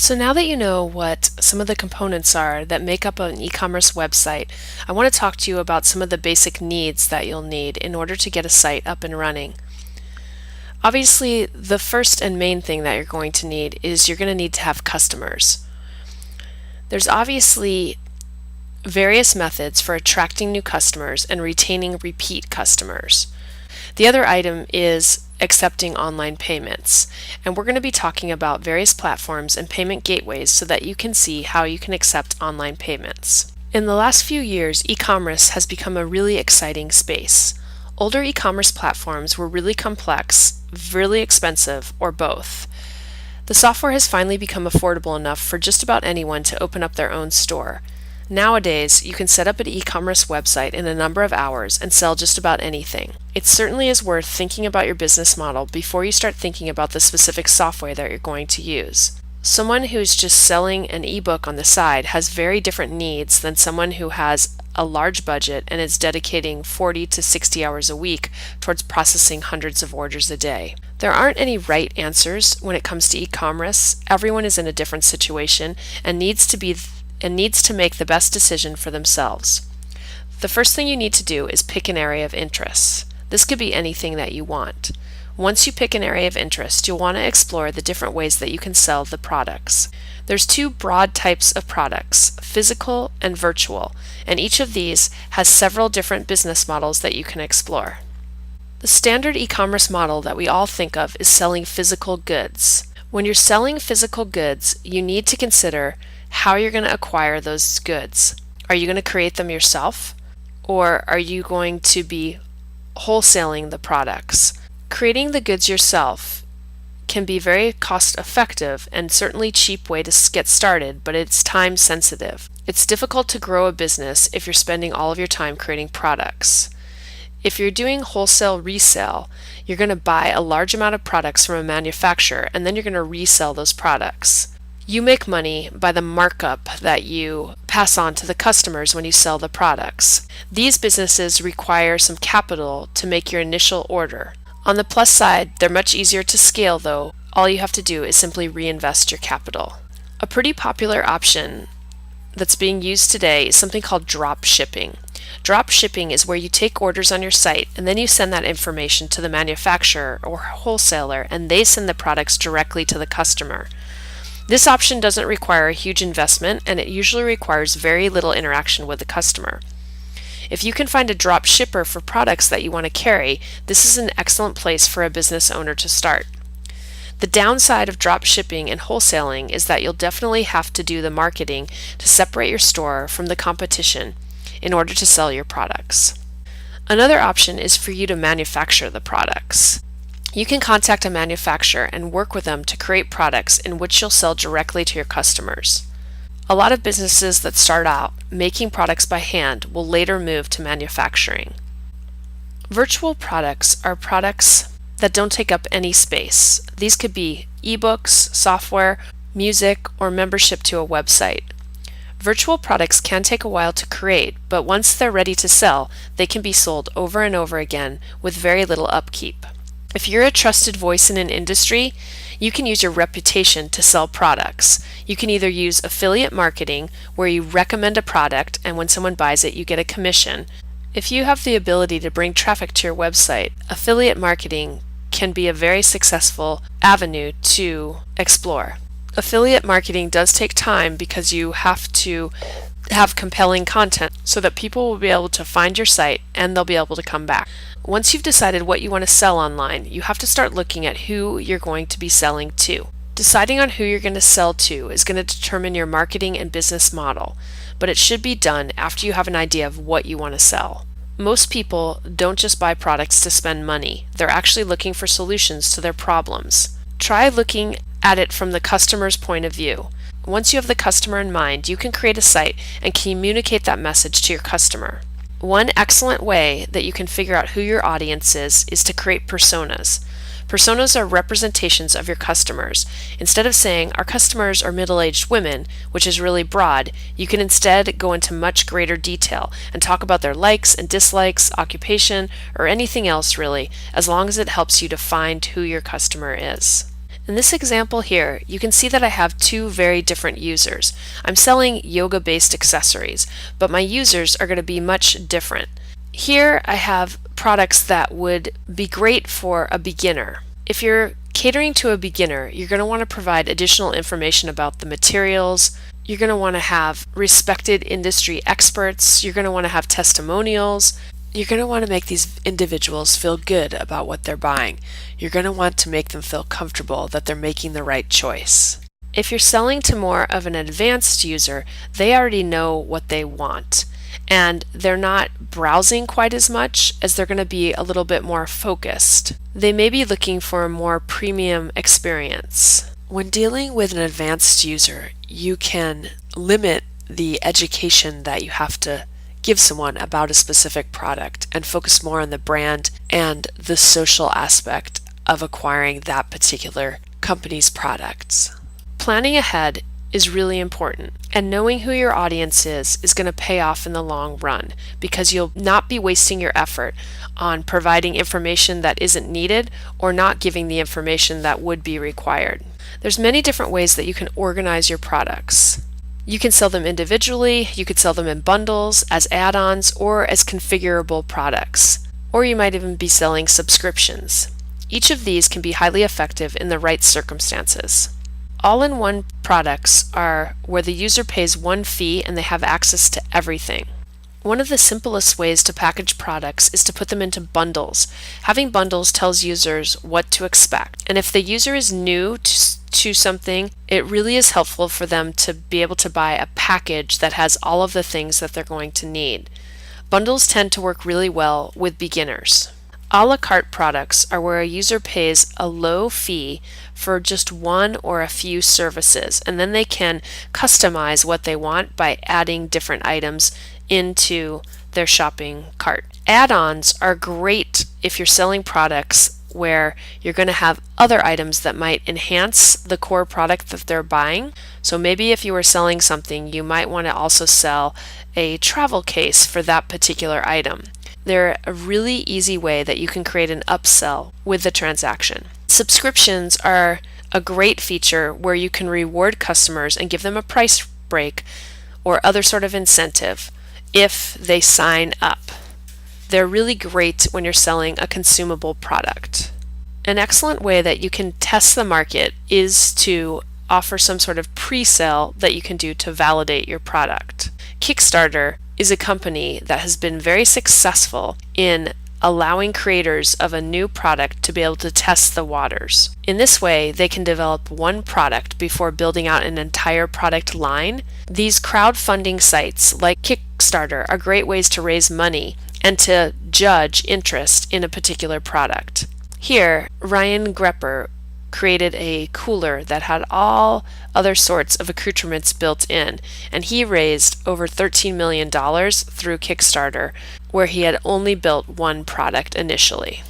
So now that you know what some of the components are that make up an e-commerce website, I want to talk to you about some of the basic needs that you'll need in order to get a site up and running. Obviously, the first and main thing that you're going to need is you're going to need to have customers. There's obviously various methods for attracting new customers and retaining repeat customers. The other item is accepting online payments, and we're going to be talking about various platforms and payment gateways so that you can see how you can accept online payments. In the last few years, e-commerce has become a really exciting space. Older e-commerce platforms were really complex, really expensive, or both. The software has finally become affordable enough for just about anyone to open up their own store. Nowadays, you can set up an e-commerce website in a number of hours and sell just about anything. It certainly is worth thinking about your business model before you start thinking about the specific software that you're going to use. Someone who's just selling an ebook on the side has very different needs than someone who has a large budget and is dedicating 40 to 60 hours a week towards processing hundreds of orders a day. There aren't any right answers when it comes to e-commerce. Everyone is in a different situation and needs to make the best decision for themselves. The first thing you need to do is pick an area of interest. This could be anything that you want. Once you pick an area of interest, you'll want to explore the different ways that you can sell the products. There's two broad types of products, physical and virtual, and each of these has several different business models that you can explore. The standard e-commerce model that we all think of is selling physical goods. When you're selling physical goods, you need to consider how you're going to acquire those goods. Are you going to create them yourself, or are you going to be wholesaling the products? Creating the goods yourself can be very cost effective and certainly cheap way to get started, but it's time sensitive. It's difficult to grow a business if you're spending all of your time creating products. If you're doing wholesale resale, you're going to buy a large amount of products from a manufacturer and then you're going to resell those products. You make money by the markup that you pass on to the customers when you sell the products. These businesses require some capital to make your initial order. On the plus side, they're much easier to scale though. All you have to do is simply reinvest your capital. A pretty popular option that's being used today is something called drop shipping. Drop shipping is where you take orders on your site and then you send that information to the manufacturer or wholesaler and they send the products directly to the customer. This option doesn't require a huge investment and it usually requires very little interaction with the customer. If you can find a drop shipper for products that you want to carry, this is an excellent place for a business owner to start. The downside of drop shipping and wholesaling is that you'll definitely have to do the marketing to separate your store from the competition in order to sell your products. Another option is for you to manufacture the products. You can contact a manufacturer and work with them to create products in which you'll sell directly to your customers. A lot of businesses that start out making products by hand will later move to manufacturing. Virtual products are products that don't take up any space. These could be ebooks, software, music, or membership to a website. Virtual products can take a while to create, but once they're ready to sell, they can be sold over and over again with very little upkeep. If you're a trusted voice in an industry, you can use your reputation to sell products. You can either use affiliate marketing, where you recommend a product and when someone buys it, you get a commission. If you have the ability to bring traffic to your website, affiliate marketing can be a very successful avenue to explore. Affiliate marketing does take time because you have to have compelling content so that people will be able to find your site and they'll be able to come back. Once you've decided what you want to sell online, you have to start looking at who you're going to be selling to. Deciding on who you're going to sell to is going to determine your marketing and business model, but it should be done after you have an idea of what you want to sell. Most people don't just buy products to spend money. They're actually looking for solutions to their problems. Try looking at it from the customer's point of view. Once you have the customer in mind, you can create a site and communicate that message to your customer. One excellent way that you can figure out who your audience is to create personas. Personas are representations of your customers. Instead of saying, our customers are middle-aged women, which is really broad, you can instead go into much greater detail and talk about their likes and dislikes, occupation, or anything else really, as long as it helps you to find who your customer is. In this example here, you can see that I have two very different users. I'm selling yoga-based accessories, but my users are going to be much different. Here I have products that would be great for a beginner. If you're catering to a beginner, you're going to want to provide additional information about the materials. You're going to want to have respected industry experts. You're going to want to have testimonials. You're going to want to make these individuals feel good about what they're buying. You're going to want to make them feel comfortable that they're making the right choice. If you're selling to more of an advanced user, they already know what they want, and they're not browsing quite as much as they're going to be a little bit more focused. They may be looking for a more premium experience. When dealing with an advanced user, you can limit the education that you have to give someone about a specific product and focus more on the brand and the social aspect of acquiring that particular company's products. Planning ahead is really important, and knowing who your audience is going to pay off in the long run, because you'll not be wasting your effort on providing information that isn't needed or not giving the information that would be required. There's many different ways that you can organize your products. You can sell them individually, you could sell them in bundles, as add-ons, or as configurable products. Or you might even be selling subscriptions. Each of these can be highly effective in the right circumstances. All-in-one products are where the user pays one fee and they have access to everything. One of the simplest ways to package products is to put them into bundles. Having bundles tells users what to expect. And if the user is new to something, it really is helpful for them to be able to buy a package that has all of the things that they're going to need. Bundles tend to work really well with beginners. A la carte products are where a user pays a low fee for just one or a few services, and then they can customize what they want by adding different items into their shopping cart. Add-ons are great if you're selling products where you're going to have other items that might enhance the core product that they're buying. So maybe if you were selling something, you might want to also sell a travel case for that particular item. They're a really easy way that you can create an upsell with the transaction. Subscriptions are a great feature where you can reward customers and give them a price break or other sort of incentive if they sign up. They're really great when you're selling a consumable product. An excellent way that you can test the market is to offer some sort of pre-sale that you can do to validate your product. Kickstarter is a company that has been very successful in allowing creators of a new product to be able to test the waters. In this way, they can develop one product before building out an entire product line. These crowdfunding sites like Kickstarter are great ways to raise money and to judge interest in a particular product. Here, Ryan Grepper created a cooler that had all other sorts of accoutrements built in, and he raised over $13 million through Kickstarter, where he had only built one product initially.